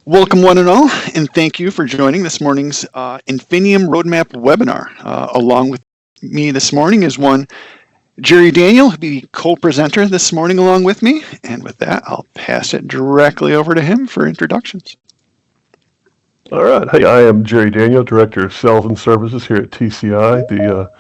Welcome, one and all, and thank you for joining this morning's Infinium Roadmap webinar. Along with me this morning is one Jerry Daniel, who'll be co-presenter this morning along with me. And with that, I'll pass it directly over to him for introductions. All right. Hey, I am Jerry Daniel, Director of Sales and Services here at TCI, the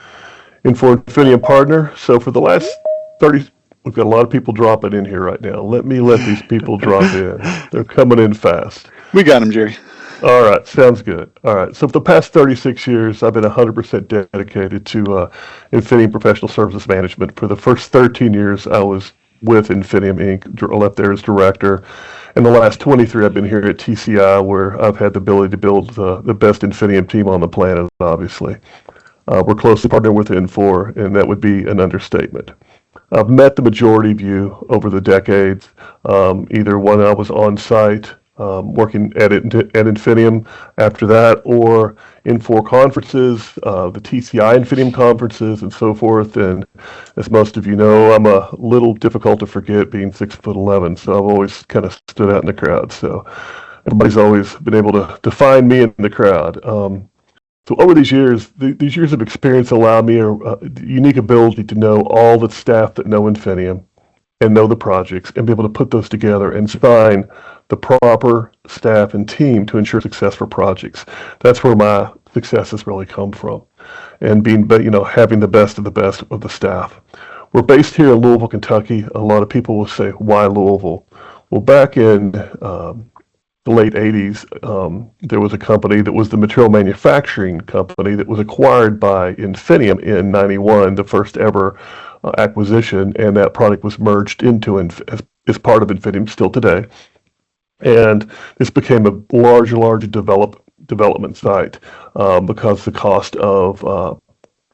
Infor Infinium partner. So for the last 30, we've got a lot of people dropping in here right now. Let these people drop in. They're coming in fast. We got him, Jerry. All right, sounds good. All right, so for the past 36 years, I've been 100% dedicated to Infinium Professional Services Management. For the first 13 years, I was with Infinium Inc., left there as director. And the last 23, I've been here at TCI, where I've had the ability to build the best Infinium team on the planet, obviously. We're closely partnered with Infor, and that would be an understatement. I've met the majority of you over the decades, either when I was on site, working at Infinium after that, or Infor conferences, the TCI Infinium conferences, and so forth. And as most of you know, I'm a little difficult to forget, being 6'11", so I've always kind of stood out in the crowd. So everybody's always been able to find me in the crowd. So over these years of experience allow me a unique ability to know all the staff that know Infinium and know the projects and be able to put those together and find the proper staff and team to ensure success for projects. That's where my successes really come from, and having the best of the staff. We're based here in Louisville, Kentucky. A lot of people will say, why Louisville? Well, back in the late 80s, there was a company that was the material manufacturing company that was acquired by Infinium in 91, the first ever acquisition, and that product was merged into as part of Infinium still today. And this became a large development site because the cost of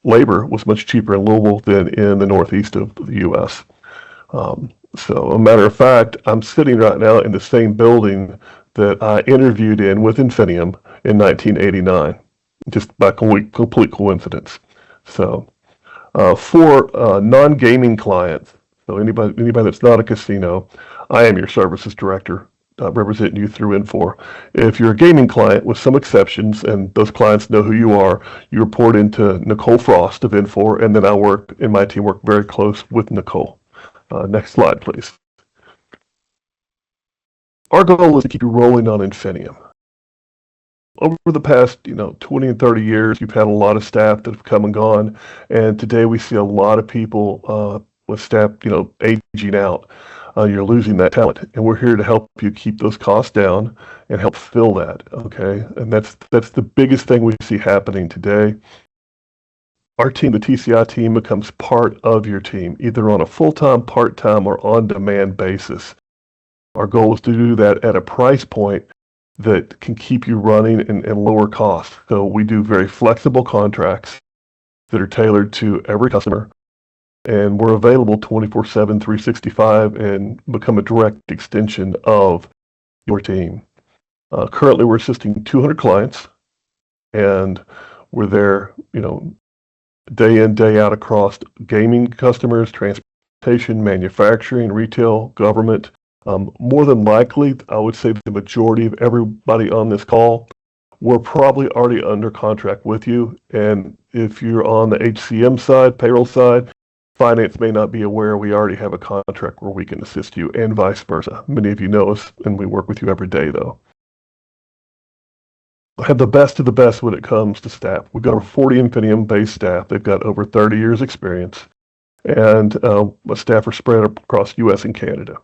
labor was much cheaper in Louisville than in the northeast of the U.S. So, a matter of fact, I'm sitting right now in the same building that I interviewed in with Infinium in 1989, just by complete coincidence. So, for non-gaming clients, so anybody that's not a casino, I am your services director, representing you through Infor. If you're a gaming client, with some exceptions, and those clients know who you are, you report into Nicole Frost of Infor, and then my team work very close with Nicole. Next slide, please. Our goal is to keep you rolling on Infinium. Over the past, 20 and 30 years, you've had a lot of staff that have come and gone, and today we see a lot of people with staff, aging out. You're losing that talent, and we're here to help you keep those costs down and help fill that. Okay, and that's the biggest thing we see happening today. Our team, the TCI team, becomes part of your team, either on a full-time, part-time, or on-demand basis. Our goal is to do that at a price point that can keep you running and lower costs. So we do very flexible contracts that are tailored to every customer, and we're available 24/7, 365, and become a direct extension of your team. Currently, we're assisting 200 clients, and we're there, day in, day out across gaming customers, transportation, manufacturing, retail, government. More than likely, I would say the majority of everybody on this call, we're probably already under contract with you. And if you're on the HCM side, payroll side, finance may not be aware we already have a contract where we can assist you, and vice versa. Many of you know us, and we work with you every day, though. I have the best of the best when it comes to staff. We've got over 40 Infinium-based staff. They've got over 30 years experience, and staff are spread across U.S. and Canada.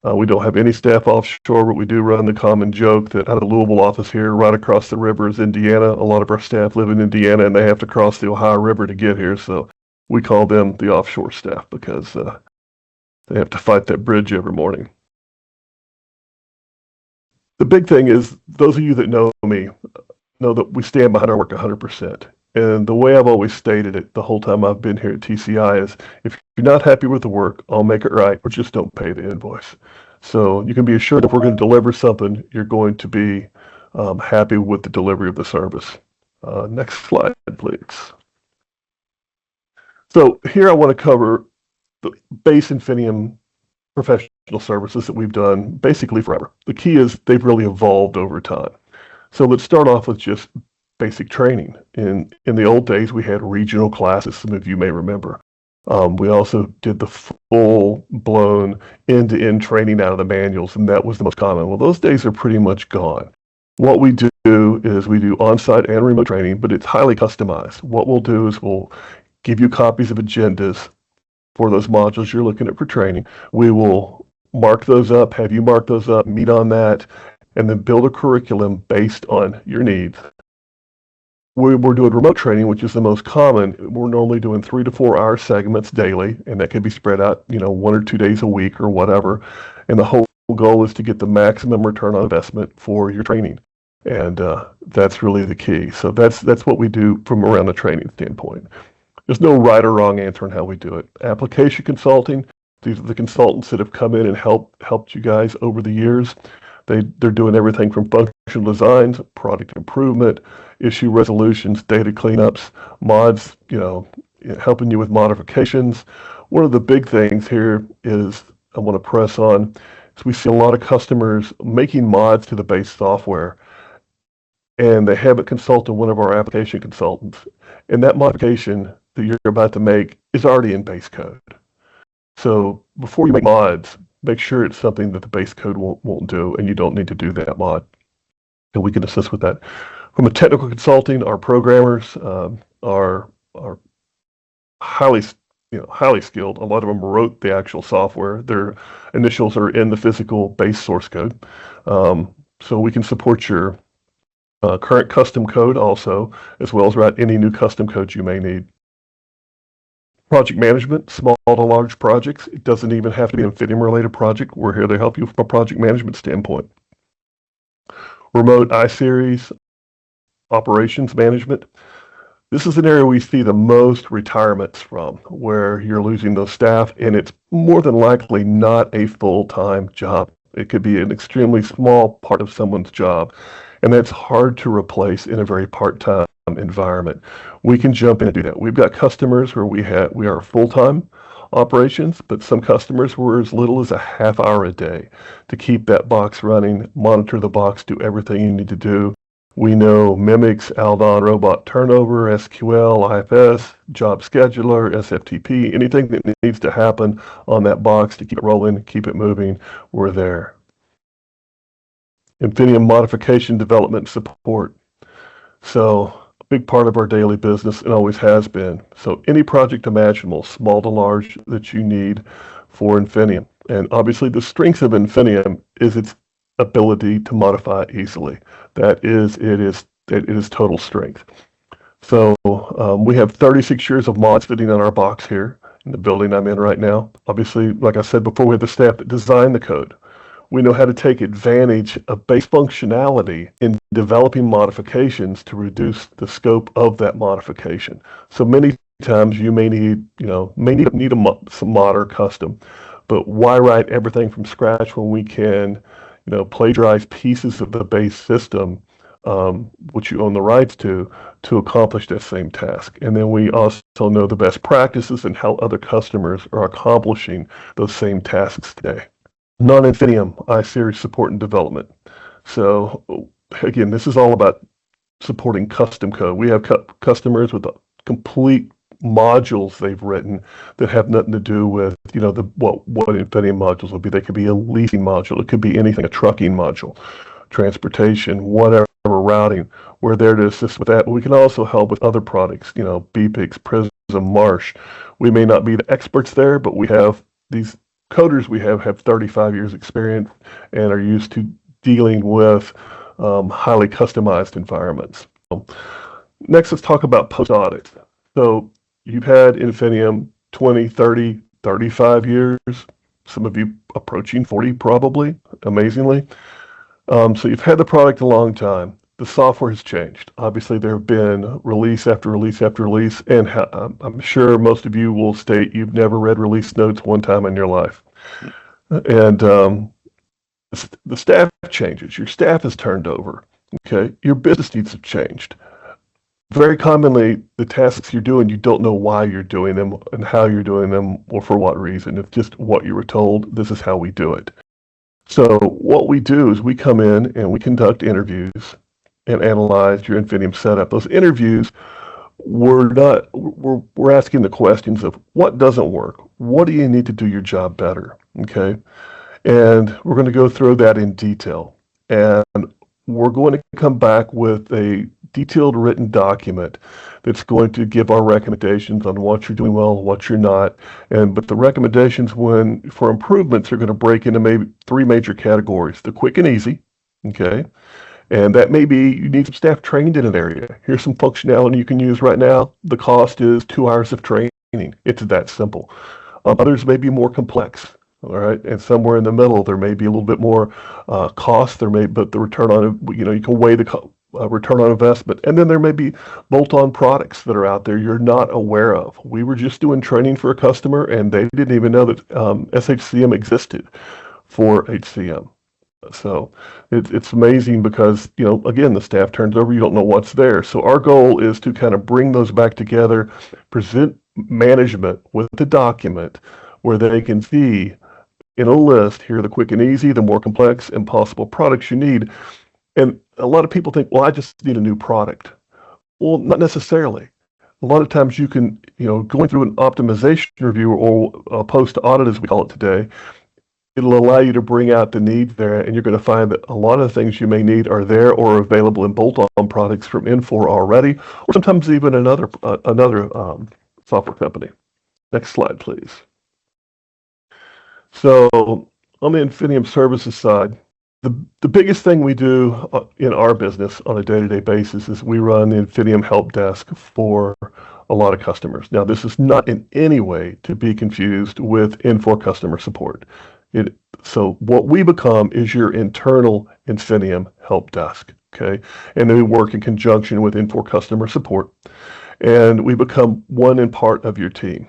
We don't have any staff offshore, but we do run the common joke that out of the Louisville office here, right across the river is Indiana. A lot of our staff live in Indiana, and they have to cross the Ohio River to get here, so we call them the offshore staff because they have to fight that bridge every morning. The big thing is, those of you that know me know that we stand behind our work 100%. And the way I've always stated it the whole time I've been here at TCI is, if you're not happy with the work, I'll make it right, or just don't pay the invoice. So you can be assured if we're going to deliver something, you're going to be happy with the delivery of the service. Next slide, please. So here I want to cover the base Infinium professional services that we've done basically forever. The key is they've really evolved over time. So let's start off with just basic training. In the old days, we had regional classes, some of you may remember. We also did the full-blown end-to-end training out of the manuals, and that was the most common. Well, those days are pretty much gone. What we do is we do on-site and remote training, but it's highly customized. What we'll do is we'll give you copies of agendas for those modules you're looking at for training. We will mark those up, have you mark those up, meet on that, and then build a curriculum based on your needs. We're doing remote training, which is the most common. We're normally doing 3 to 4 hour segments daily, and that can be spread out, 1 or 2 days a week or whatever. And the whole goal is to get the maximum return on investment for your training. And that's really the key. So that's what we do from around the training standpoint. There's no right or wrong answer on how we do it. Application consulting, these are the consultants that have come in and helped you guys over the years. They're doing everything from functional designs, product improvement, issue resolutions, data cleanups, mods, helping you with modifications. One of the big things here is I want to press on is we see a lot of customers making mods to the base software, and they haven't consulted one of our application consultants. And that modification that you're about to make is already in base code. So before you make mods, make sure it's something that the base code won't do, and you don't need to do that mod. And we can assist with that. From a technical consulting, our programmers are highly skilled. A lot of them wrote the actual software. Their initials are in the physical base source code. So we can support your current custom code also, as well as write any new custom code you may need. Project management, small to large projects. It doesn't even have to be an Infinium related project. We're here to help you from a project management standpoint. Remote iSeries, operations management. This is an area we see the most retirements from, where you're losing those staff, and it's more than likely not a full-time job. It could be an extremely small part of someone's job, and that's hard to replace in a very part-time environment. We can jump in and do that. We've got customers where we are full-time operations, but some customers were as little as a half hour a day to keep that box running, monitor the box, do everything you need to do. We know Mimics, Aldon, Robot Turnover, SQL, IFS, Job Scheduler, SFTP, anything that needs to happen on that box to keep it rolling, keep it moving, we're there. Infinium modification development support. So a big part of our daily business and always has been. So any project imaginable, small to large, that you need for Infinium. And obviously the strength of Infinium is its ability to modify easily. It is total strength. So we have 36 years of mods sitting on our box here in the building I'm in right now. Obviously, like I said before, we have the staff that designed the code. We know how to take advantage of base functionality in developing modifications to reduce the scope of that modification. So many times you may need some mod or custom, but why write everything from scratch when we can plagiarize pieces of the base system, which you own the rights to accomplish that same task. And then we also know the best practices and how other customers are accomplishing those same tasks today. Non-Infinium iSeries support and development. So again, this is all about supporting custom code. We have customers with complete modules they've written that have nothing to do with what Infinium modules would be. They could be a leasing module. It could be anything, a trucking module, transportation, whatever, routing. We're there to assist with that. But we can also help with other products, BPIX, Prism, Marsh. We may not be the experts there, but we have these coders we have 35 years experience and are used to dealing with highly customized environments. Next, let's talk about post-audit. So you've had Infinium 20, 30, 35 years, some of you approaching 40 probably, amazingly. So you've had the product a long time. The software has changed. Obviously, there have been release after release after release, and I'm sure most of you will state you've never read release notes one time in your life. And the staff changes. Your staff has turned over. Okay, your business needs have changed. Very commonly, the tasks you're doing, you don't know why you're doing them and how you're doing them or for what reason. It's just what you were told, this is how we do it. So what we do is we come in and we conduct interviews and analyze your Infinium setup. Those interviews, we're asking the questions of what doesn't work? What do you need to do your job better? Okay. And we're going to go through that in detail. And we're going to come back with a detailed written document that's going to give our recommendations on what you're doing well, what you're not. But the recommendations for improvements are going to break into maybe three major categories. The quick and easy, okay? And that may be you need some staff trained in an area. Here's some functionality you can use right now. The cost is 2 hours of training. It's that simple. Others may be more complex. All right, and somewhere in the middle, there may be a little bit more cost. But the return on, you can weigh the return on investment. And then there may be bolt-on products that are out there you're not aware of. We were just doing training for a customer, and they didn't even know that SHCM existed for HCM. So it's amazing because, again, the staff turns over, you don't know what's there. So our goal is to kind of bring those back together, present management with the document where they can see in a list, here are the quick and easy, the more complex and possible products you need. And a lot of people think, well, I just need a new product. Well, not necessarily. A lot of times you can, going through an optimization review or a post-audit, as we call it today, it'll allow you to bring out the needs there, and you're going to find that a lot of the things you may need are there or available in bolt-on products from Infor already, or sometimes even another software company. Next slide, please. So on the Infinium services side, the biggest thing we do in our business on a day-to-day basis is we run the Infinium help desk for a lot of customers. Now, this is not in any way to be confused with Infor customer support. So what we become is your internal Infinium help desk, okay? And then we work in conjunction with Infor customer support, and we become one in part of your team.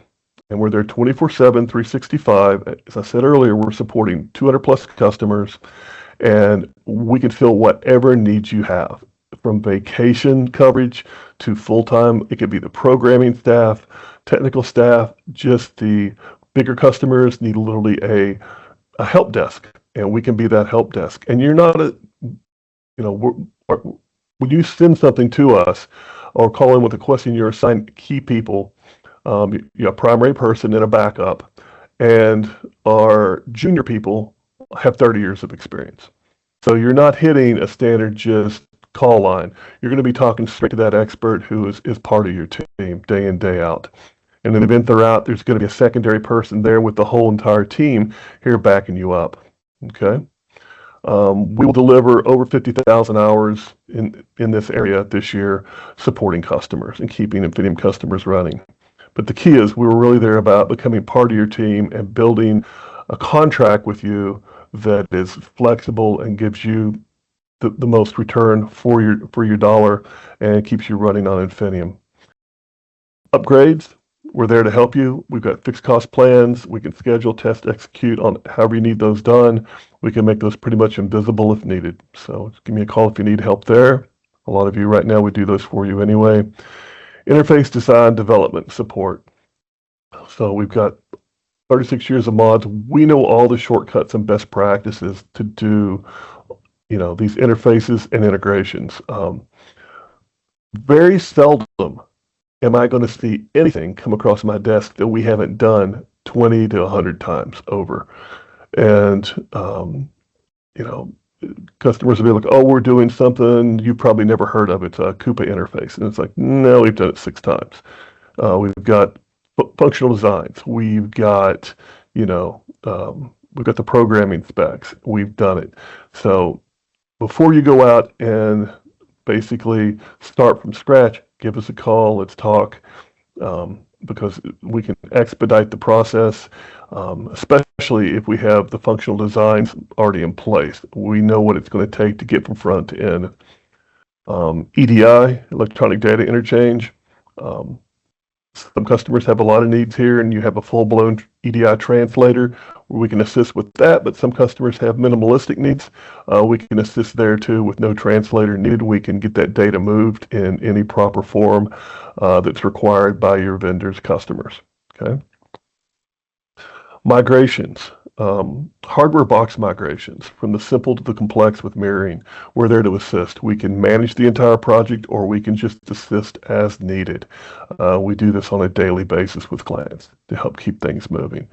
And we're there 24/7, 365. As I said earlier, we're supporting 200 plus customers, and we can fill whatever needs you have, from vacation coverage to full-time. It could be the programming staff, technical staff, just the bigger customers need literally a help desk, and we can be that help desk. And you're not when you send something to us or call in with a question, you're assigned key people. You're a primary person and a backup, and our junior people have 30 years of experience. So you're not hitting a standard just call line. You're going to be talking straight to that expert who is part of your team day in, day out. And in the event they're out, there's going to be a secondary person there with the whole entire team here backing you up. Okay. We will deliver over 50,000 hours in this area this year, supporting customers and keeping Infinium customers running. But the key is we were really there about becoming part of your team and building a contract with you that is flexible and gives you the most return for your dollar and keeps you running on Infinium. Upgrades, we're there to help you. We've got fixed cost plans. We can schedule, test, execute on however you need those done. We can make those pretty much invisible if needed. So just give me a call if you need help there. A lot of you right now, we do those for you anyway. Interface design, development, support. So we've got 36 years of mods. We know all the shortcuts and best practices to do, these interfaces and integrations. Very seldom am I going to see anything come across my desk that we haven't done 20 to 100 times over. And, customers will be like, oh, we're doing something you've probably never heard of. It's a Coupa interface. And it's like, no, we've done it 6 times. We've got functional designs. We've got, we've got the programming specs. We've done it. So before you go out and basically start from scratch, give us a call. Let's talk, because we can expedite the process, especially if we have the functional designs already in place. We know what it's going to take to get from front to end. EDI, electronic data interchange. Some customers have a lot of needs here, and you have a full-blown EDI translator, where we can assist with that, but some customers have minimalistic needs. We can assist there too with no translator needed. We can get that data moved in any proper form that's required by your vendor's customers. Okay. Migrations. Hardware box migrations, from the simple to the complex with mirroring. We're there to assist. We can manage the entire project, or we can just assist as needed. We do this on a daily basis with clients to help keep things moving,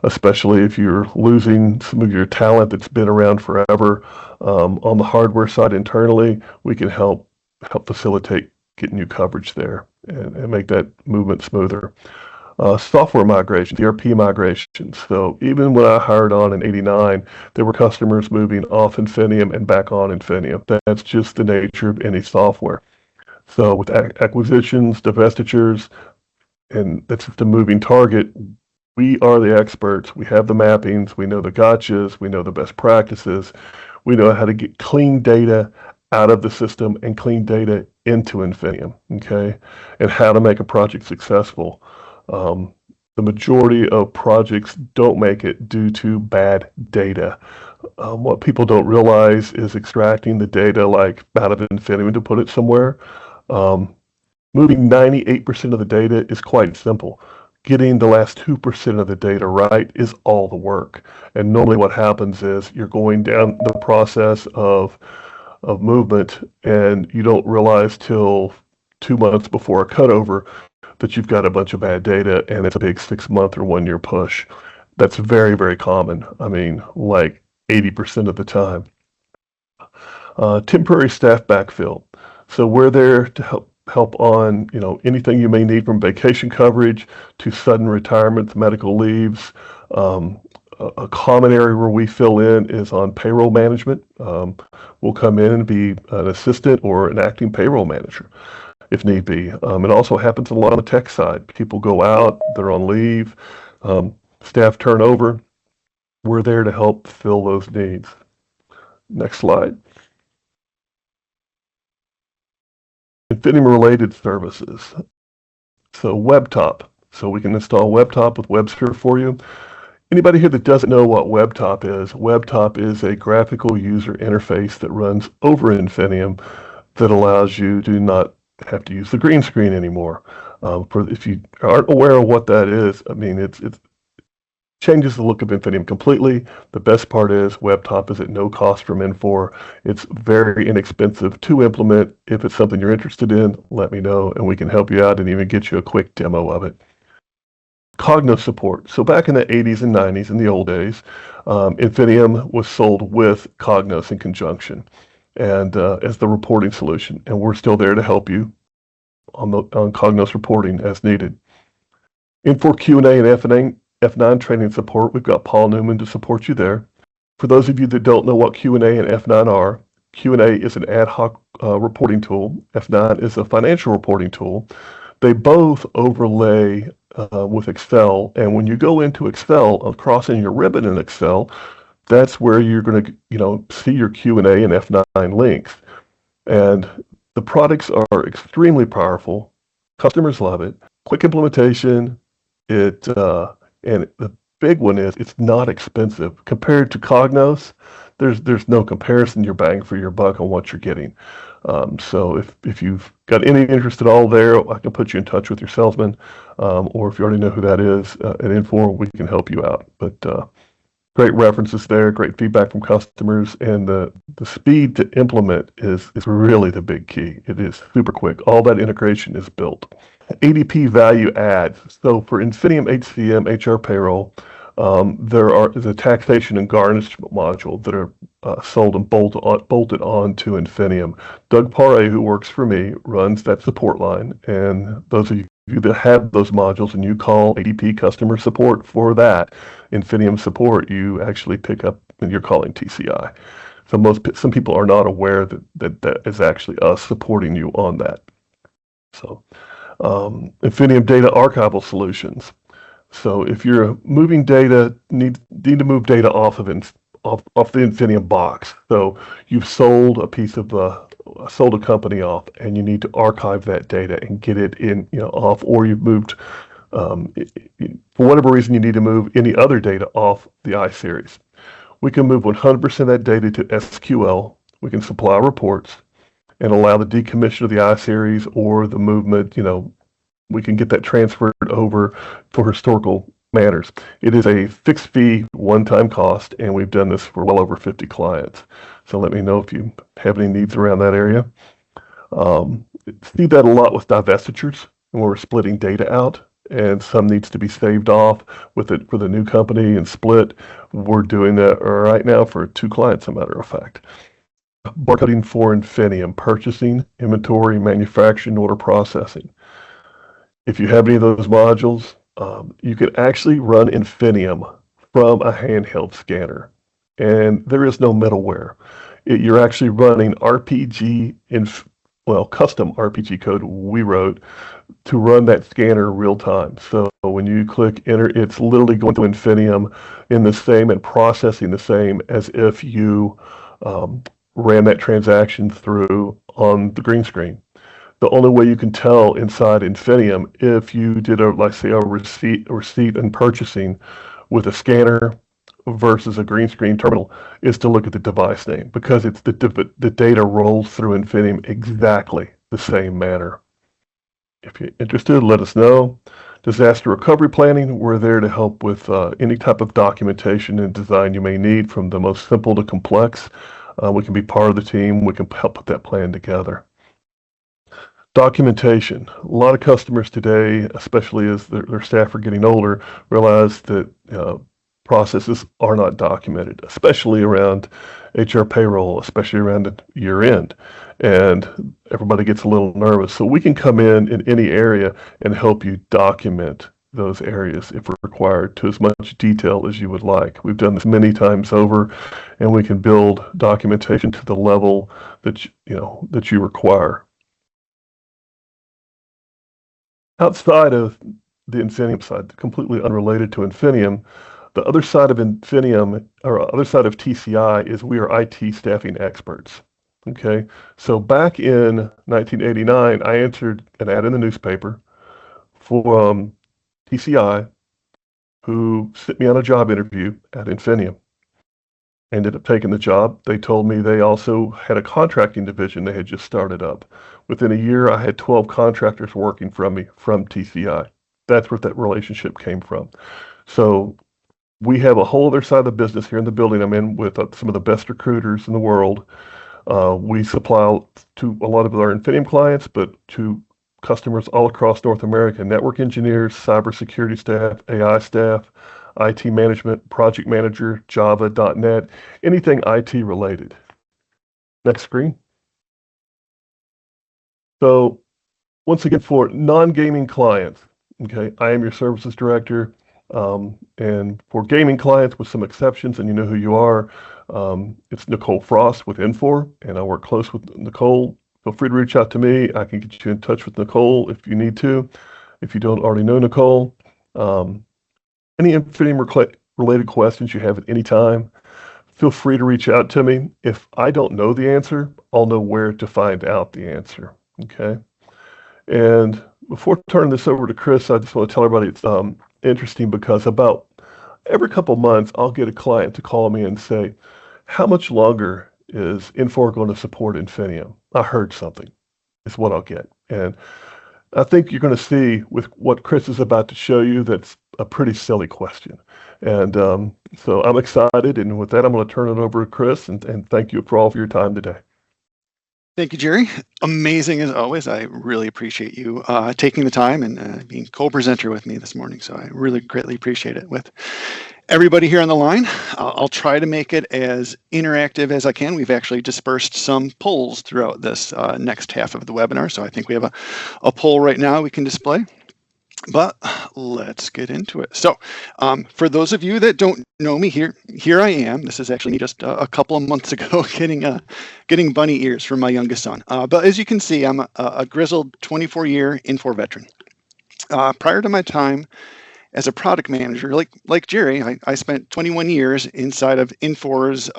especially if you're losing some of your talent that's been around forever. On the hardware side internally, we can help facilitate getting you coverage there and make that movement smoother. Software migrations, ERP migrations. So even when I hired on in '89, there were customers moving off Infinium and back on Infinium. That's just the nature of any software. So with acquisitions, divestitures, and that's just a moving target, we are the experts. We have the mappings. We know the gotchas. We know the best practices. We know how to get clean data out of the system and clean data into Infinium, okay, and how to make a project successful. The majority of projects don't make it due to bad data. What people don't realize is extracting the data like out of Infinium to put it somewhere. Moving 98% of the data is quite simple. Getting the last 2% of the data right is all the work. And normally what happens is you're going down the process of movement, and you don't realize till 2 months before a cutover that you've got a bunch of bad data, and it's a big 6-month or 1-year push. That's very, very common. I mean, like 80% of the time. Temporary staff backfill. So we're there to help on anything you may need, from vacation coverage to sudden retirements, medical leaves. A common area where we fill in is on payroll management. We'll come in and be an assistant or an acting payroll manager if need be. It also happens a lot on the tech side. People go out, they're on leave, staff turnover. We're there to help fill those needs. Next slide. Infinium-related services. So WebTop. So we can install WebTop with WebSphere for you. Anybody here that doesn't know what WebTop is a graphical user interface that runs over Infinium that allows you to not have to use the green screen anymore. If you aren't aware of what that is, I mean, it changes the look of Infinium completely. The best part is WebTop is at no cost from Infor. It's very inexpensive to implement. If it's something you're interested in, let me know, and we can help you out and even get you a quick demo of it. Cognos support. So back in the 80s and 90s, in the old days, Infinium was sold with Cognos in conjunction, and as the reporting solution. And we're still there to help you on Cognos reporting as needed. Infor Q&A and F9 training support, we've got Paul Newman to support you there. For those of you that don't know what Q&A and F9 are, Q&A is an ad hoc reporting tool. F9 is a financial reporting tool. They both overlay with Excel, and when you go into Excel, crossing your ribbon in Excel, that's where you're going to see your Q&A and F9 links. And the products are extremely powerful. Customers love it. Quick implementation. And the big one is it's not expensive compared to Cognos. There's no comparison. You're bang for your buck on what you're getting. So if you've got any interest at all there, I can put you in touch with your salesman, or if you already know who that is at Infor, we can help you out. But great references there, great feedback from customers, and the speed to implement is really the big key. It is super quick. All that integration is built. ADP value add. So for Infinium HCM, HR payroll, there's a taxation and garnishment module that are sold and bolted on to Infinium. Doug Paré, who works for me, runs that support line, and those of you that have those modules and you call ADP customer support for that Infinium support, you actually pick up and you're calling TCI. So some people are not aware that is actually us supporting you on that. So Infinium data archival solutions. So if you're moving data, need to move data off the Infinium box. So you've sold a company off, and you need to archive that data and get it in off, or you've moved For whatever reason, you need to move any other data off the I-series. We can move 100% of that data to SQL. We can supply reports and allow the decommission of the I-series or the movement, we can get that transferred over for historical matters. It is a fixed fee, one-time cost, and we've done this for well over 50 clients. So let me know if you have any needs around that area. See that a lot with divestitures, when we're splitting data out, and some needs to be saved off with it for the new company and split. We're doing that right now for 2 clients, a matter of fact. Barcoding for Infinium, purchasing, inventory, manufacturing, order processing. If you have any of those modules, you can actually run Infinium from a handheld scanner, and there is no middleware. You're actually running custom RPG code we wrote to run that scanner real time. So when you click enter, it's literally going through Infinium in the same and processing the same as if you ran that transaction through on the green screen. The only way you can tell inside Infinium if you did a receipt and purchasing with a scanner versus a green screen terminal is to look at the device name, because it's the data rolls through Infinium exactly the same manner. If you're interested, let us know. Disaster recovery planning, we're there to help with any type of documentation and design you may need, from the most simple to complex. We can be part of the team. We can help put that plan together. Documentation. A lot of customers today, especially as their staff are getting older, realize that processes are not documented, especially around HR payroll, especially around year end. And everybody gets a little nervous. So we can come in any area and help you document those areas if required to as much detail as you would like. We've done this many times over, and we can build documentation to the level that you require. Outside of the Infinium side, completely unrelated to Infinium, the other side of Infinium, or other side of TCI, is we are IT staffing experts. Okay, so back in 1989, I answered an ad in the newspaper for TCI, who sent me on a job interview at Infinium. Ended up taking the job. They told me they also had a contracting division they had just started up. Within a year, I had 12 contractors working from me from TCI. That's where that relationship came from. So we have a whole other side of the business here in the building I'm in with some of the best recruiters in the world. We supply to a lot of our Infinium clients, but to customers all across North America: network engineers, cybersecurity staff, AI staff, IT management, project manager, Java, .NET, anything IT related. Next screen. So once again, for non-gaming clients, okay, I am your services director. And for gaming clients, with some exceptions, and you know who you are, it's Nicole Frost with Infor, and I work close with Nicole. Feel free to reach out to me. I can get you in touch with Nicole if you need to, if you don't already know Nicole. Any Infinium related questions you have at any time, feel free to reach out to me. If I don't know the answer, I'll know where to find out the answer, okay? And before turning this over to Chris, I just want to tell everybody it's interesting, because about every couple months, I'll get a client to call me and say, how much longer is Infor going to support Infinium? I heard something, is what I'll get. And I think you're going to see with what Chris is about to show you, that's a pretty silly question. And so I'm excited. And with that, I'm going to turn it over to Chris, and thank you for all of your time today. Thank you, Jerry. Amazing as always. I really appreciate you taking the time and being co-presenter with me this morning. So I really greatly appreciate it. With everybody here on the line, I'll try to make it as interactive as I can. We've actually dispersed some polls throughout this next half of the webinar. So I think we have a poll right now we can display. But let's get into it. So for those of you that don't know me, here I am. This is actually just a couple of months ago getting bunny ears from my youngest son. But as you can see, I'm a grizzled 24-year Infor veteran. Prior to my time as a product manager, like Jerry, I spent 21 years inside of Infor's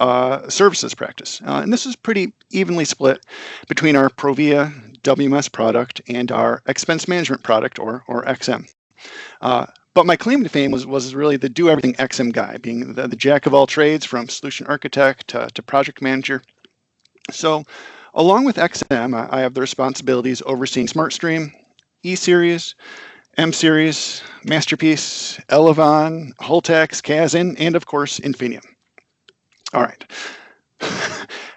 services practice. And this is pretty evenly split between our Provia WMS product and our expense management product, or XM. But my claim to fame was really the do everything XM guy, being the jack of all trades from solution architect to project manager. So along with XM, I have the responsibilities overseeing SmartStream, E-Series, M-Series, Masterpiece, Elevon, Holtex, CAS, and of course, Infinium. All right.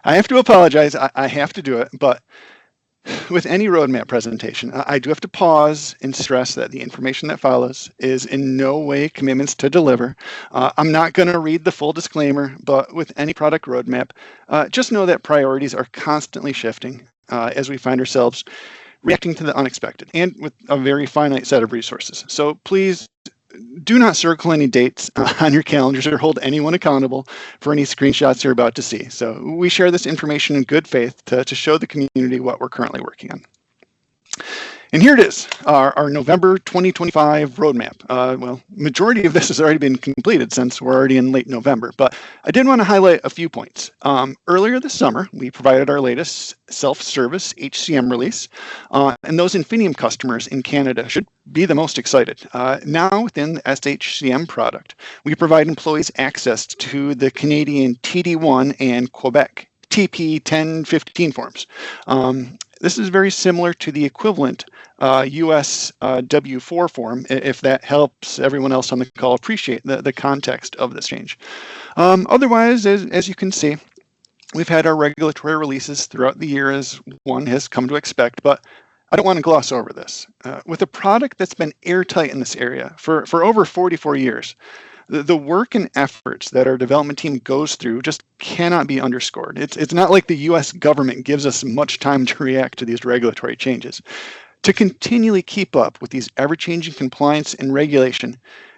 I have to apologize. I have to do it, but with any roadmap presentation, I do have to pause and stress that the information that follows is in no way commitments to deliver. I'm not going to read the full disclaimer, but with any product roadmap, just know that priorities are constantly shifting as we find ourselves reacting to the unexpected and with a very finite set of resources. So please do not circle any dates on your calendars or hold anyone accountable for any screenshots you're about to see. So we share this information in good faith to show the community what we're currently working on. And here it is, our November 2025 roadmap. Well, majority of this has already been completed since we're already in late November, but I did want to highlight a few points. Earlier this summer, we provided our latest self-service HCM release, and those Infinium customers in Canada should be the most excited. Now within the SHCM product, we provide employees access to the Canadian TD1 and Quebec TP 1015 forms. This is very similar to the equivalent US W4 form, if that helps everyone else on the call appreciate the context of this change. Otherwise, as you can see, we've had our regulatory releases throughout the year as one has come to expect, but I don't want to gloss over this. With a product that's been airtight in this area for over 44 years, the work and efforts that our development team goes through just cannot be underscored. It's not like the US government gives us much time to react to these regulatory changes. To continually keep up with these ever-changing compliance and regulation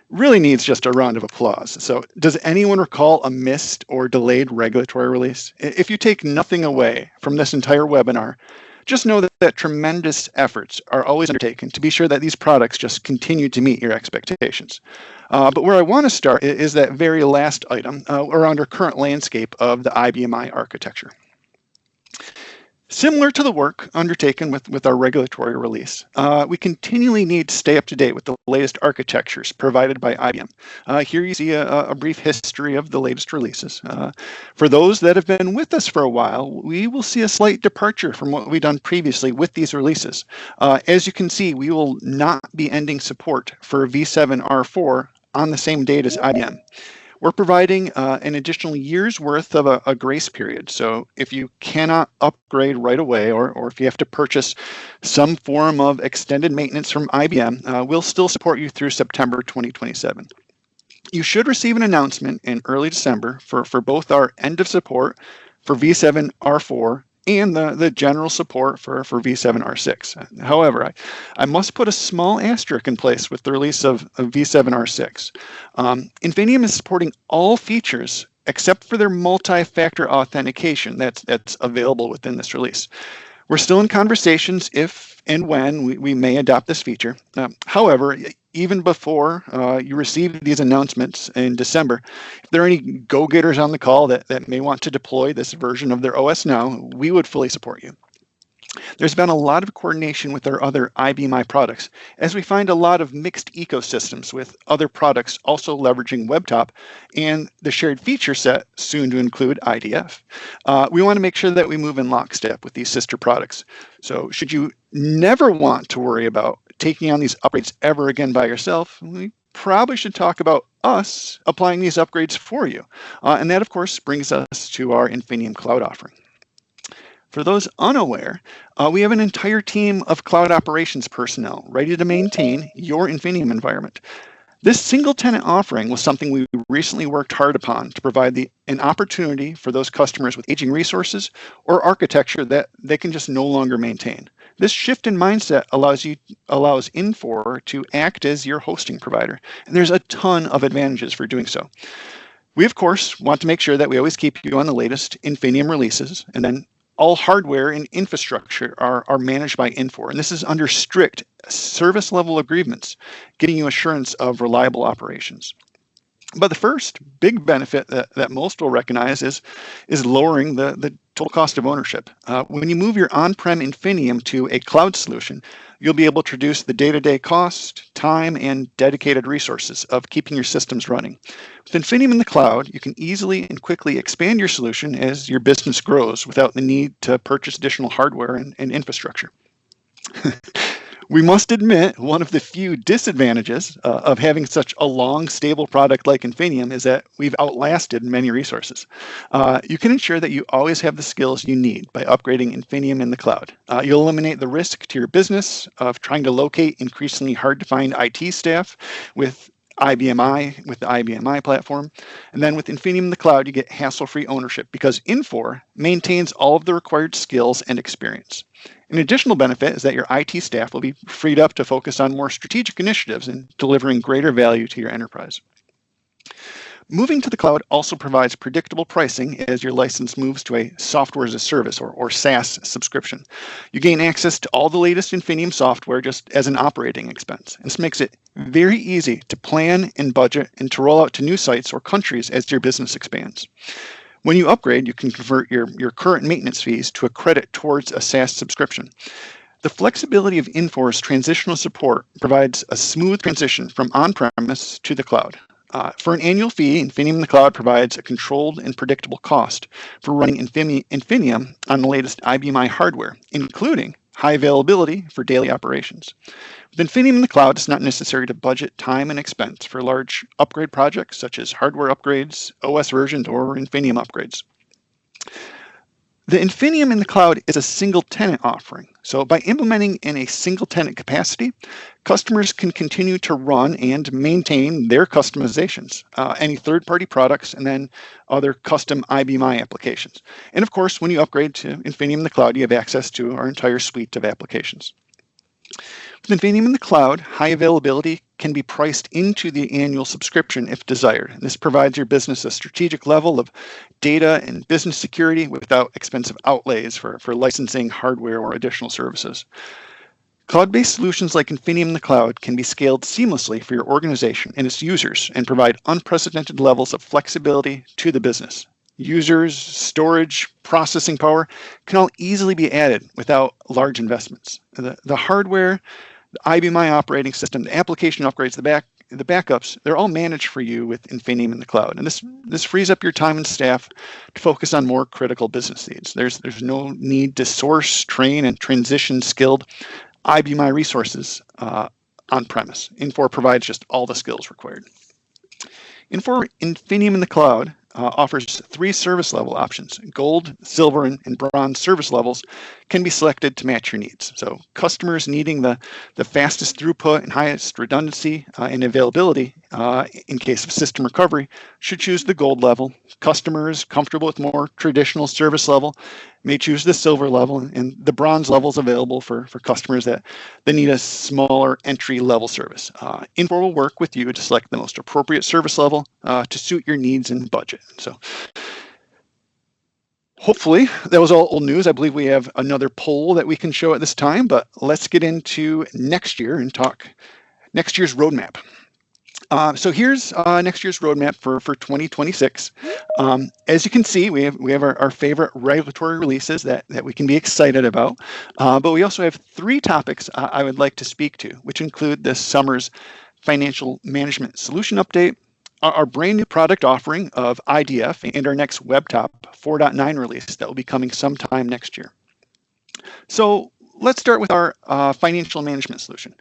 really needs just a round of applause. So does anyone recall a missed or delayed regulatory release? If you take nothing away from this entire webinar, just know that tremendous efforts are always undertaken to be sure that these products just continue to meet your expectations. But where I want to start is that very last item around our current landscape of the IBMi architecture. Similar to the work undertaken with our regulatory release, we continually need to stay up to date with the latest architectures provided by IBM. Here you see a brief history of the latest releases. For those that have been with us for a while, we will see a slight departure from what we've done previously with these releases. As you can see, we will not be ending support for V7R4 on the same date as IBM. We're providing an additional year's worth of a grace period. So if you cannot upgrade right away, or if you have to purchase some form of extended maintenance from IBM, we'll still support you through September 2027. You should receive an announcement in early December for both our end of support for V7R4 and the general support for V7R6. However, I must put a small asterisk in place with the release of V7R6. Infinium is supporting all features except for their multi-factor authentication that's available within this release. We're still in conversations if and when we may adopt this feature. However, even before you receive these announcements in December, if there are any go-getters on the call that may want to deploy this version of their OS now, we would fully support you. There's been a lot of coordination with our other IBMi products, as we find a lot of mixed ecosystems with other products also leveraging WebTop and the shared feature set soon to include IDF. We want to make sure that we move in lockstep with these sister products. So should you never want to worry about taking on these upgrades ever again by yourself, we probably should talk about us applying these upgrades for you. And that, of course, brings us to our Infinium Cloud offering. For those unaware, we have an entire team of cloud operations personnel ready to maintain your Infinium environment. This single tenant offering was something we recently worked hard upon to provide an opportunity for those customers with aging resources or architecture that they can just no longer maintain. This shift in mindset allows Infor to act as your hosting provider, and there's a ton of advantages for doing so. We, of course, want to make sure that we always keep you on the latest Infinium releases, and then all hardware and infrastructure are managed by Infor, and this is under strict service level agreements, getting you assurance of reliable operations. But the first big benefit that most will recognize is lowering the total cost of ownership. When you move your on-prem Infinium to a cloud solution, you'll be able to reduce the day-to-day cost, time, and dedicated resources of keeping your systems running. With Infinium in the cloud, you can easily and quickly expand your solution as your business grows without the need to purchase additional hardware and infrastructure. We must admit, one of the few disadvantages of having such a long, stable product like Infinium is that we've outlasted many resources. You can ensure that you always have the skills you need by upgrading Infinium in the cloud. You'll eliminate the risk to your business of trying to locate increasingly hard-to-find IT staff with IBMi, with the IBMi platform. And then with Infinium in the cloud, you get hassle-free ownership because Infor maintains all of the required skills and experience. An additional benefit is that your IT staff will be freed up to focus on more strategic initiatives and delivering greater value to your enterprise. Moving to the cloud also provides predictable pricing as your license moves to a software as a service or SaaS subscription. You gain access to all the latest Infinium software just as an operating expense. This makes it very easy to plan and budget and to roll out to new sites or countries as your business expands. When you upgrade, you can convert your current maintenance fees to a credit towards a SaaS subscription. The flexibility of Infor's transitional support provides a smooth transition from on-premise to the cloud. For an annual fee, Infinium in the cloud provides a controlled and predictable cost for running Infinium on the latest IBMi hardware, including high availability for daily operations. With Infinium in the cloud, it's not necessary to budget time and expense for large upgrade projects such as hardware upgrades, OS versions, or Infinium upgrades. The Infinium in the cloud is a single tenant offering. So by implementing in a single tenant capacity, customers can continue to run and maintain their customizations, any third-party products, and then other custom IBMi applications. And of course, when you upgrade to Infinium in the cloud, you have access to our entire suite of applications. With Infinium in the cloud, high availability can be priced into the annual subscription if desired. This provides your business a strategic level of data and business security without expensive outlays for licensing, hardware, or additional services. Cloud-based solutions like Infinium in the cloud can be scaled seamlessly for your organization and its users and provide unprecedented levels of flexibility to the business. Users, storage, processing power can all easily be added without large investments. The hardware, the IBMi operating system, the application upgrades, the backups, they're all managed for you with Infinium in the cloud. And this frees up your time and staff to focus on more critical business needs. There's no need to source, train, and transition skilled IBMi resources on premise. Infor provides just all the skills required. Infor Infinium in the cloud offers 3 service level options. Gold, silver, and bronze service levels can be selected to match your needs. So customers needing the fastest throughput and highest redundancy and availability in case of system recovery should choose the gold level. Customers comfortable with more traditional service level may choose the silver level, and the bronze level is available for customers that need a smaller entry level service. Infor will work with you to select the most appropriate service level to suit your needs and budget. So hopefully that was all old news. I believe we have another poll that we can show at this time, but let's get into next year and talk next year's roadmap. So here's next year's roadmap for 2026. As you can see, we have our favorite regulatory releases that we can be excited about, but we also have 3 topics I would like to speak to, which include this summer's financial management solution update, our brand new product offering of IDF, and our next WebTop 4.9 release that will be coming sometime next year. So let's start with our financial management solution.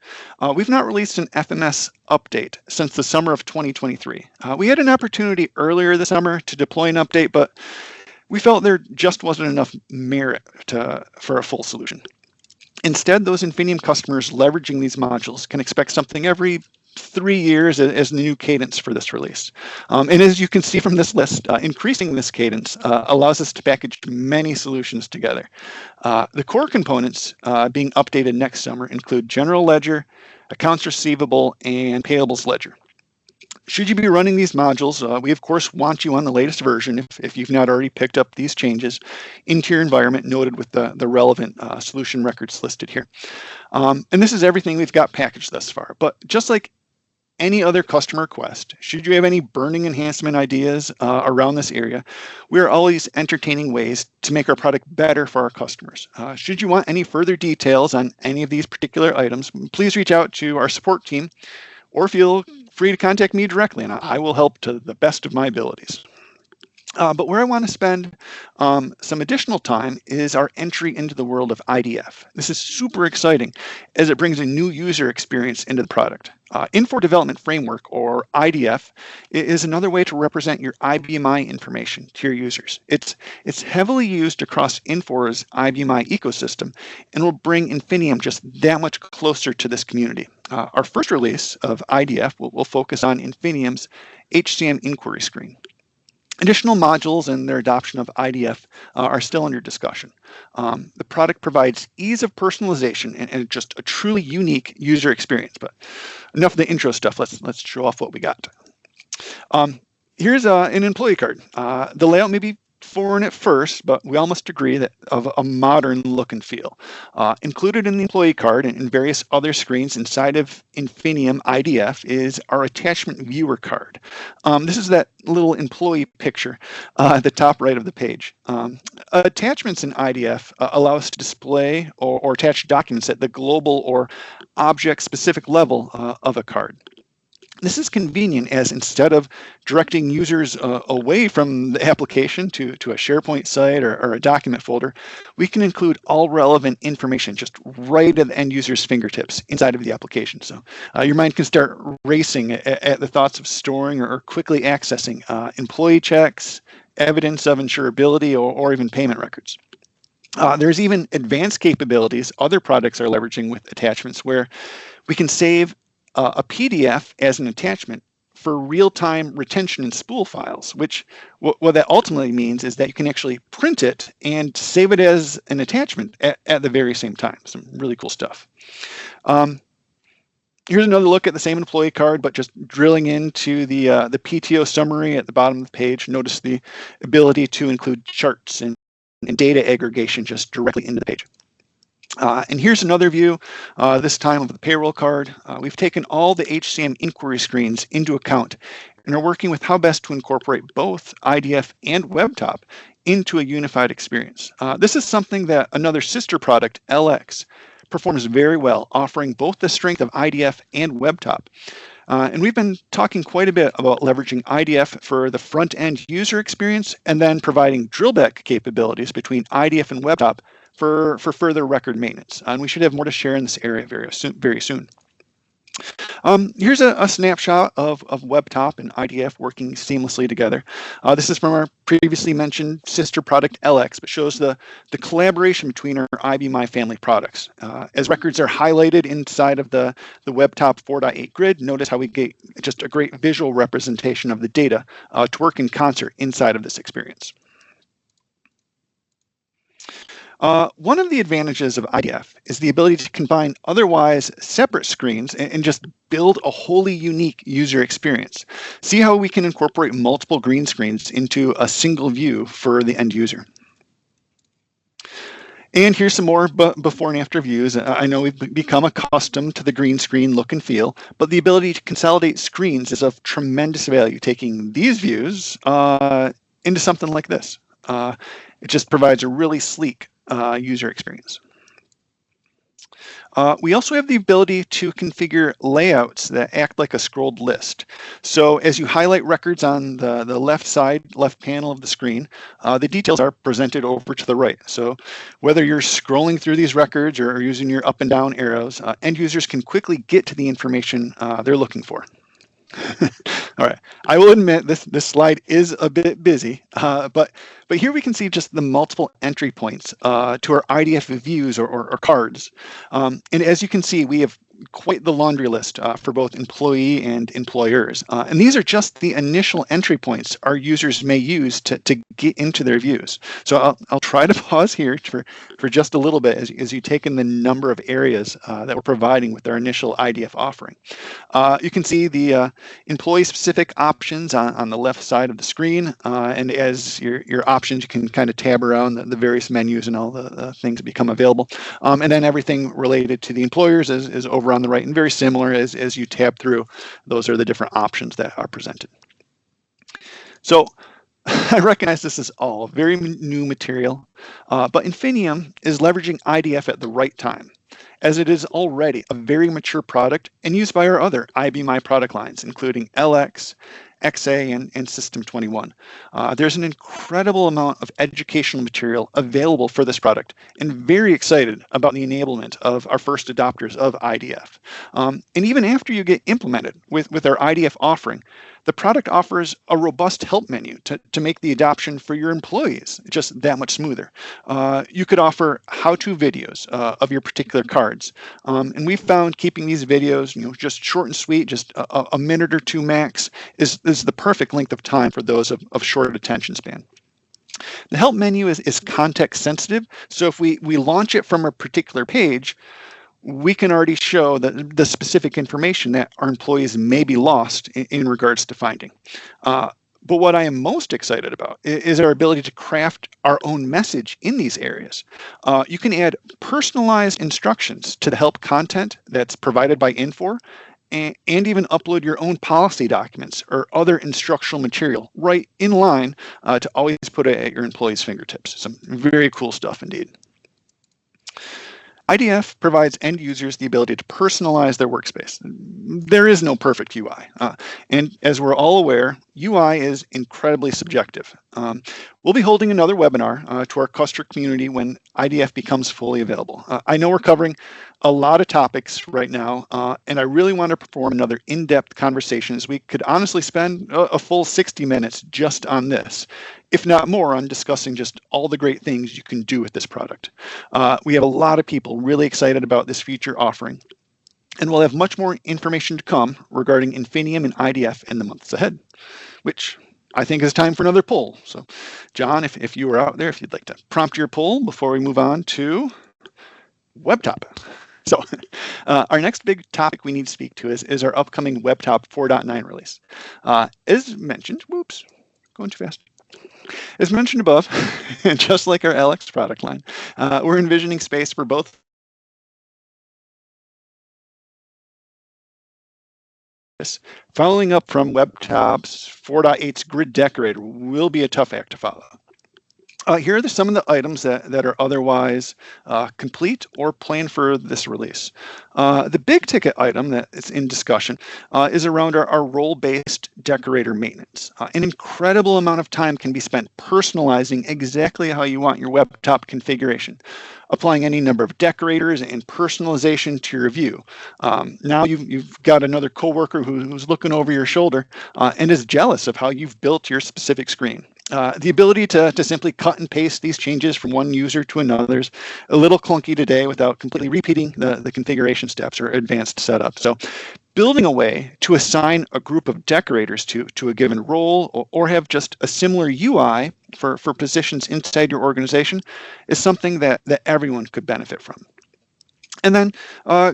We've not released an FMS update since the summer of 2023. We had an opportunity earlier this summer to deploy an update, but we felt there just wasn't enough merit for a full solution. Instead, those Infinium customers leveraging these modules can expect something every 3 years as the new cadence for this release. And as you can see from this list, increasing this cadence allows us to package many solutions together. The core components being updated next summer include General Ledger, Accounts Receivable, and Payables Ledger. Should you be running these modules, we of course want you on the latest version if you've not already picked up these changes into your environment noted with the relevant solution records listed here. And this is everything we've got packaged thus far. But just like any other customer request, should you have any burning enhancement ideas around this area, we are always entertaining ways to make our product better for our customers. Should you want any further details on any of these particular items, please reach out to our support team or feel free to contact me directly, and I will help to the best of my abilities. But where I want to spend some additional time is our entry into the world of IDF. This is super exciting as it brings a new user experience into the product. Infor Development Framework, or IDF, is another way to represent your IBMi information to your users. It's heavily used across Infor's IBMi ecosystem and will bring Infinium just that much closer to this community. Our first release of IDF will focus on Infinium's HCM inquiry screen. Additional modules and their adoption of IDF are still under discussion. The product provides ease of personalization and just a truly unique user experience. But enough of the intro stuff. Let's show off what we got. Here's an employee card. The layout may be foreign at first, but we all must agree that of a modern look and feel. Included in the employee card and various other screens inside of Infinium IDF is our attachment viewer card. This is that little employee picture at the top right of the page. Attachments in IDF allow us to display or attach documents at the global or object-specific level of a card. This is convenient as instead of directing users away from the application to a SharePoint site or a document folder, we can include all relevant information just right at the end user's fingertips inside of the application. So your mind can start racing at the thoughts of storing or quickly accessing employee checks, evidence of insurability, or even payment records. There's even advanced capabilities other products are leveraging with attachments where we can save a PDF as an attachment for real-time retention in spool files, which what that ultimately means is that you can actually print it and save it as an attachment at the very same time. Some really cool stuff. Here's another look at the same employee card, but just drilling into the PTO summary at the bottom of the page. Notice the ability to include charts and data aggregation just directly into the page. And here's another view, this time of the payroll card. We've taken all the HCM inquiry screens into account and are working with how best to incorporate both IDF and WebTop into a unified experience. This is something that another sister product, LX, performs very well, offering both the strength of IDF and WebTop. And we've been talking quite a bit about leveraging IDF for the front-end user experience and then providing drillback capabilities between IDF and WebTop for further record maintenance. And we should have more to share in this area very soon. Here's a snapshot of WebTop and IDF working seamlessly together. This is from our previously mentioned sister product LX, but shows the collaboration between our IBMi family products. As records are highlighted inside of the WebTop 4.8 grid, notice how we get just a great visual representation of the data to work in concert inside of this experience. One of the advantages of IDF is the ability to combine otherwise separate screens and just build a wholly unique user experience. See how we can incorporate multiple green screens into a single view for the end user. And here's some more before and after views. I know we've become accustomed to the green screen look and feel, but the ability to consolidate screens is of tremendous value, taking these views into something like this. It just provides a really sleek user experience. We also have the ability to configure layouts that act like a scrolled list. So as you highlight records on the left panel of the screen, the details are presented over to the right. So whether you're scrolling through these records or using your up and down arrows, end users can quickly get to the information they're looking for. All right, I will admit this slide is a bit busy, but here we can see just the multiple entry points to our IDF views or cards. And as you can see, we have quite the laundry list for both employee and employers. And these are just the initial entry points our users may use to get into their views. So I'll try to pause here for just a little bit as you take in the number of areas that we're providing with our initial IDF offering. You can see the employee-specific options on the left side of the screen. And as your options, you can kind of tab around the various menus and all the things that become available. And then everything related to the employers is over over on the right, and very similar as you tab through, those are the different options that are presented. So I recognize this is all very new material, but Infinium is leveraging IDF at the right time, as it is already a very mature product and used by our other IBMi product lines, including LX, XA, and System 21. There's an incredible amount of educational material available for this product, and very excited about the enablement of our first adopters of IDF. And even after you get implemented with our IDF offering, the product offers a robust help menu to make the adoption for your employees just that much smoother. You could offer how-to videos of your particular cards. And we've found keeping these videos, just short and sweet, just a minute or two max, is the perfect length of time for those of short attention span. The help menu is context sensitive, so if we launch it from a particular page, we can already show the specific information that our employees may be lost in regards to finding. But what I am most excited about is our ability to craft our own message in these areas. You can add personalized instructions to the help content that's provided by Infor, and even upload your own policy documents or other instructional material right in line to always put it at your employees' fingertips. Some very cool stuff indeed. IDF provides end users the ability to personalize their workspace. There is no perfect UI. And as we're all aware, UI is incredibly subjective. We'll be holding another webinar to our customer community when IDF becomes fully available. I know we're covering a lot of topics right now, and I really want to perform another in-depth conversation, as we could honestly spend a full 60 minutes just on this, if not more, on discussing just all the great things you can do with this product. We have a lot of people really excited about this future offering, and we'll have much more information to come regarding Infinium and IDF in the months ahead, which I think is time for another poll. So, John, if you were out there, if you'd like to prompt your poll before we move on to WebTop. So our next big topic we need to speak to is our upcoming WebTop 4.9 release. As mentioned, whoops, going too fast. As mentioned above, just like our LX product line, we're envisioning space for both. Following up from WebTop's 4.8's Grid Decorator will be a tough act to follow. Here are some of the items that are otherwise complete or planned for this release. The big ticket item that is in discussion is around our role-based decorator maintenance. An incredible amount of time can be spent personalizing exactly how you want your WebTop configuration, applying any number of decorators and personalization to your view. Now you've got another coworker who's looking over your shoulder and is jealous of how you've built your specific screen. The ability to simply cut and paste these changes from one user to another is a little clunky today without completely repeating the configuration steps or advanced setup. So building a way to assign a group of decorators to a given role or have just a similar UI for positions inside your organization is something that everyone could benefit from. And then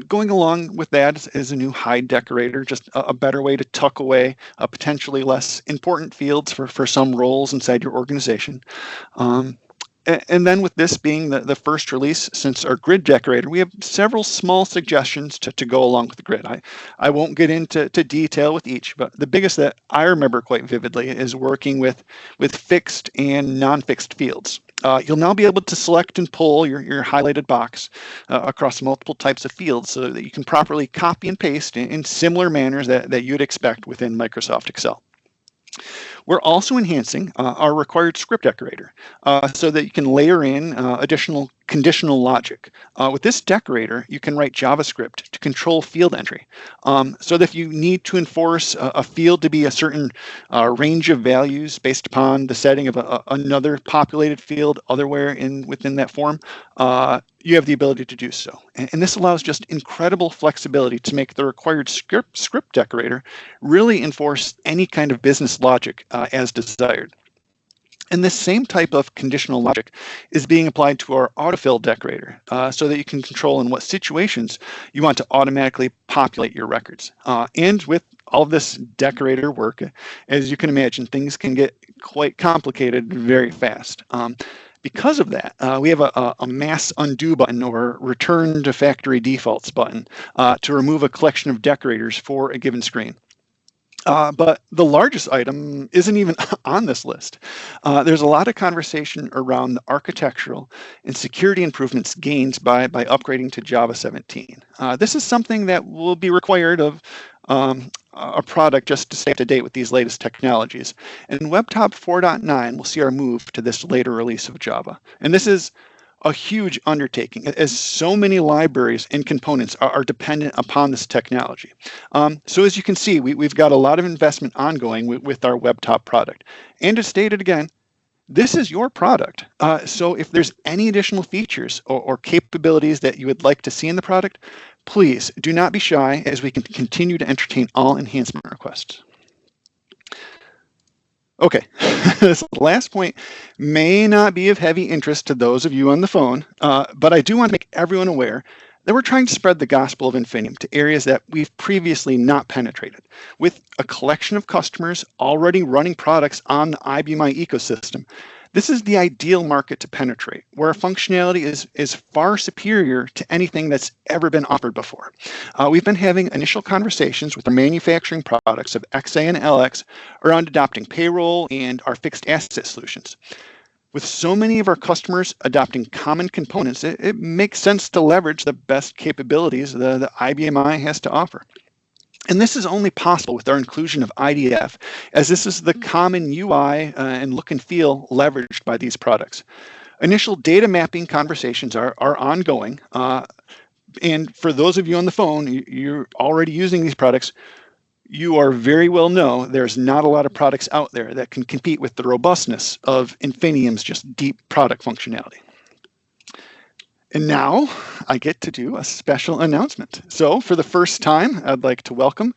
going along with that is a new hide decorator, just a better way to tuck away potentially less important fields for some roles inside your organization. And then with this being the first release since our grid decorator, we have several small suggestions to go along with the grid. I won't get into detail with each, but the biggest that I remember quite vividly is working with fixed and non-fixed fields. You'll now be able to select and pull your highlighted box across multiple types of fields so that you can properly copy and paste in similar manners that you'd expect within Microsoft Excel. We're also enhancing our required script decorator so that you can layer in additional conditional logic. With this decorator, you can write JavaScript to control field entry so that if you need to enforce a field to be a certain range of values based upon the setting of another populated field otherwhere within that form, you have the ability to do so. And this allows just incredible flexibility to make the required script decorator really enforce any kind of business logic as desired. And this same type of conditional logic is being applied to our autofill decorator so that you can control in what situations you want to automatically populate your records. And with all of this decorator work, as you can imagine, things can get quite complicated very fast. Because of that, we have a mass undo button or return to factory defaults button to remove a collection of decorators for a given screen. But the largest item isn't even on this list. There's a lot of conversation around the architectural and security improvements gained by upgrading to Java 17. This is something that will be required of a product just to stay up to date with these latest technologies. And WebTop 4.9 will see our move to this later release of Java. And this is a huge undertaking, as so many libraries and components are dependent upon this technology. So as you can see, we've got a lot of investment ongoing with our WebTop product. And to state it again, this is your product. So if there's any additional features or capabilities that you would like to see in the product, please do not be shy, as we can continue to entertain all enhancement requests. Okay, this last point may not be of heavy interest to those of you on the phone, but I do want to make everyone aware that we're trying to spread the gospel of Infinium to areas that we've previously not penetrated. With a collection of customers already running products on the IBMi ecosystem, this is the ideal market to penetrate, where our functionality is far superior to anything that's ever been offered before. We've been having initial conversations with our manufacturing products of XA and LX around adopting payroll and our fixed asset solutions. With so many of our customers adopting common components, it makes sense to leverage the best capabilities the IBMi has to offer. And this is only possible with our inclusion of IDF, as this is the common UI and look and feel leveraged by these products. Initial data mapping conversations are ongoing. And for those of you on the phone, you're already using these products, you are very well know there's not a lot of products out there that can compete with the robustness of Infinium's just deep product functionality. And now I get to do a special announcement. So for the first time, I'd like to welcome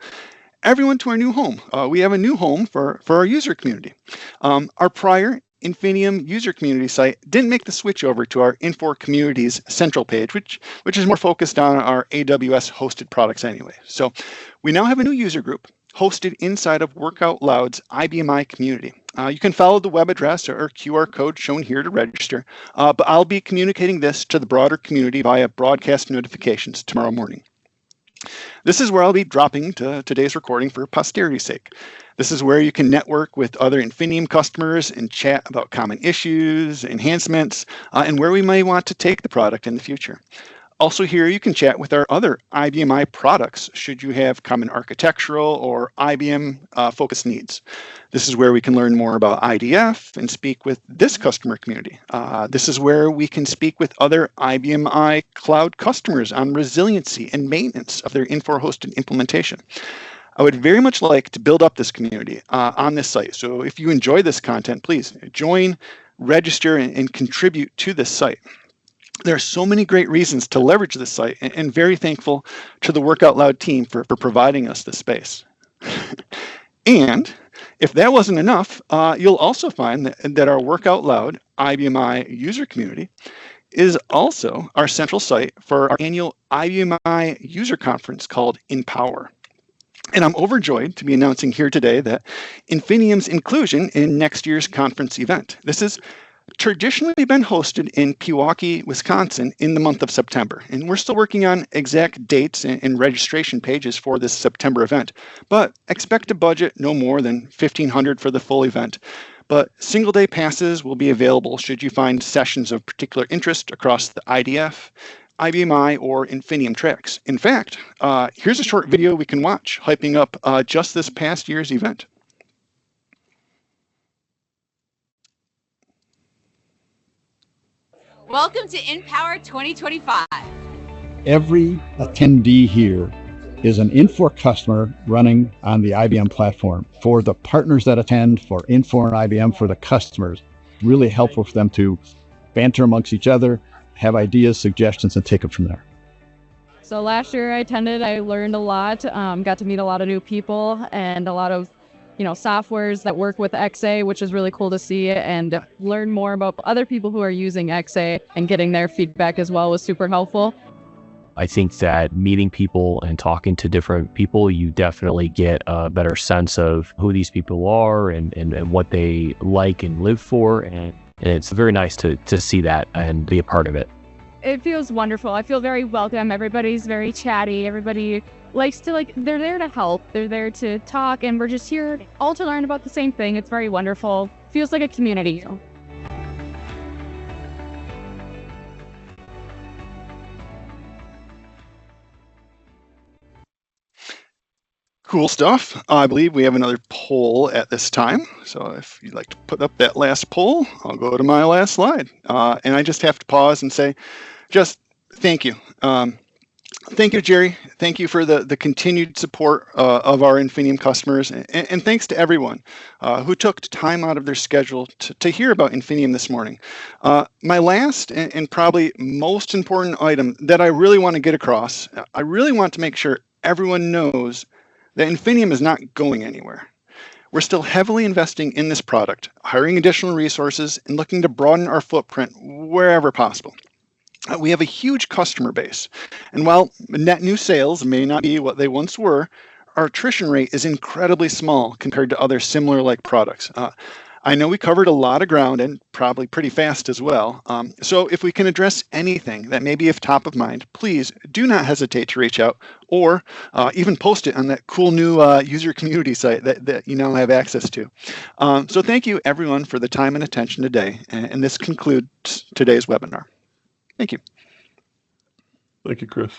everyone to our new home. We have a new home for our user community. Our prior Infinium user community site didn't make the switch over to our Infor Communities central page, which is more focused on our AWS hosted products anyway. So we now have a new user group hosted inside of Work Out Loud's IBMi community. You can follow the web address or QR code shown here to register, but I'll be communicating this to the broader community via broadcast notifications tomorrow morning. This is where I'll be dropping today's recording for posterity's sake. This is where you can network with other Infinium customers and chat about common issues, enhancements, and where we may want to take the product in the future. Also here, you can chat with our other IBMi products should you have common architectural or IBM-focused needs. This is where we can learn more about IDF and speak with this customer community. This is where we can speak with other IBMi cloud customers on resiliency and maintenance of their Infor-hosted implementation. I would very much like to build up this community on this site. So if you enjoy this content, please join, register, and contribute to this site. There are so many great reasons to leverage this site, and very thankful to the Work Out Loud team for providing us this space. And if that wasn't enough, you'll also find that our Work Out Loud IBMi user community is also our central site for our annual IBMi user conference called Empower. And I'm overjoyed to be announcing here today that Infinium's inclusion in next year's conference event. This is traditionally been hosted in Pewaukee, Wisconsin in the month of September. And we're still working on exact dates and registration pages for this September event, but expect a budget no more than $1,500 for the full event. But single day passes will be available should you find sessions of particular interest across the IDF, IBMi, or Infinium tracks. In fact, here's a short video we can watch hyping up just this past year's event. Welcome to Empower 2025. Every attendee here is an Infor customer running on the IBM platform. For the partners that attend, for Infor and IBM, for the customers, really helpful for them to banter amongst each other, have ideas, suggestions, and take it from there. So last year I attended, I learned a lot, got to meet a lot of new people and a lot of softwares that work with XA, which is really cool to see, and learn more about other people who are using XA and getting their feedback as well was super helpful. I think that meeting people and talking to different people, you definitely get a better sense of who these people are and what they like and live for. And And it's very nice to see that and be a part of it. It feels wonderful. I feel very welcome. Everybody's very chatty. Everybody likes to they're there to help. They're there to talk, and we're just here all to learn about the same thing. It's very wonderful. Feels like a community. Cool stuff. I believe we have another poll at this time. So if you'd like to put up that last poll, I'll go to my last slide. And I just have to pause and say, just thank you. Thank you, Jerry. Thank you for the continued support of our Infinium customers. And thanks to everyone who took time out of their schedule to hear about Infinium this morning. My last and probably most important item that I really want to get across, I really want to make sure everyone knows that Infinium is not going anywhere. We're still heavily investing in this product, hiring additional resources, and looking to broaden our footprint wherever possible. We have a huge customer base, and while net new sales may not be what they once were, our attrition rate is incredibly small compared to other similar-like products. I know we covered a lot of ground and probably pretty fast as well. So if we can address anything that may be of top of mind, please do not hesitate to reach out or even post it on that cool new user community site that you now have access to. So thank you everyone for the time and attention today. And this concludes today's webinar. Thank you. Thank you, Chris.